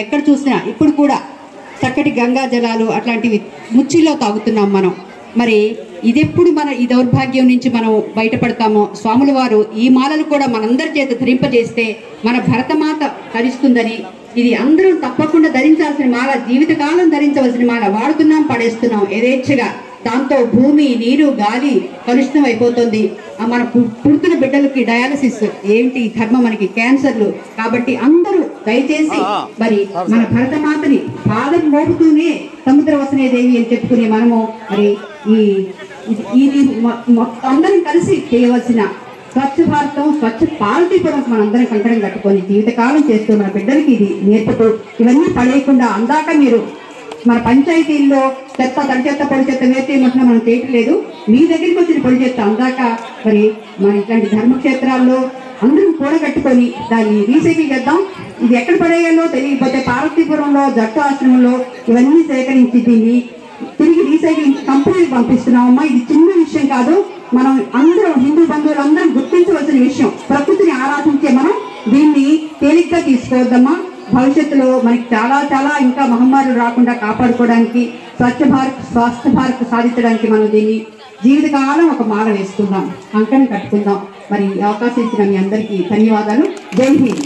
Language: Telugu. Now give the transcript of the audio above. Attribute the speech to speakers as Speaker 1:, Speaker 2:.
Speaker 1: ఎక్కడ చూసినా ఇప్పుడు కూడా చక్కటి గంగా జలాలు అట్లాంటివి ముచ్చిలో తాగుతున్నాం మనం. మరి ఇదెప్పుడు మన ఈ దౌర్భాగ్యం నుంచి మనం బయటపడతామో, స్వాముల వారు ఈ మాలలు కూడా మనందరి చేత ధరింపజేస్తే మన భరతమాత తరిస్తుందని, ఇది అందరూ తప్పకుండా ధరించాల్సిన మాల, జీవితకాలం ధరించవలసిన మాల. వాడుతున్నాం, పడేస్తున్నాం యథేచ్ఛగా. దాంతో భూమి, నీరు, గాలి కలుషితం అయిపోతుంది. మన పుడుతున్న బిడ్డలకి డయాలసిస్ ఏంటి కర్మ, మనకి క్యాన్సర్లు. కాబట్టి అందరూ దయచేసి మరి మన భరతమాతని పాదం మోపుతూనే సముద్ర వసనే దేవి అని చెప్పుకునే మనము మరి ఇది అందరం కలిసి చేయవలసిన స్వచ్ఛ భారతం, స్వచ్ఛ పార్వతీపురం మనందరం కంకణం కట్టుకొని జీవితకాలం చేస్తూ మన బిడ్డలకి ఇది నేర్పుతూ ఇవన్నీ పడేయకుండా అందాక మీరు మన పంచాయతీల్లో చెత్త, తడి చెత్త, పొడి చెత్త వేసేయమంటున్నా మనం చేయట్లేదు. మీ దగ్గరికి వచ్చిన పొడి చెత్త అందాక మరి మన ఇట్లాంటి ధర్మక్షేత్రాల్లో అందరం కూడగట్టుకొని దాన్ని రీసైకిల్ చేద్దాం. ఇది ఎక్కడ పడేయాలో తెలియకపోతే పార్వతీపురంలో జట్టు ఆశ్రమంలో ఇవన్నీ సేకరించి దీన్ని తిరిగి రీసైక్లింగ్ కంపెనీకి పంపిస్తున్నామమ్మా. ఇది చిన్న విషయం కాదు. మనం అందరం హిందూ బంధువులు అందరం గుర్తించవలసిన విషయం. ప్రకృతిని ఆరాధించే మనం దీన్ని తేలిగ్గా తీసుకోవద్దమ్మా. భవిష్యత్తులో మనకి చాలా చాలా ఇంకా మహమ్మారులు రాకుండా కాపాడుకోవడానికి, స్వచ్ఛ భారత్, స్వాస్థ్య భారత్ సాధించడానికి మనం దీన్ని జీవితకాలం ఒక మాల వేసుకుందాం, కంకణం కట్టుకుందాం. మరి ఈ అవకాశం ఇచ్చిన మీ అందరికీ ధన్యవాదాలు. జై హింద్.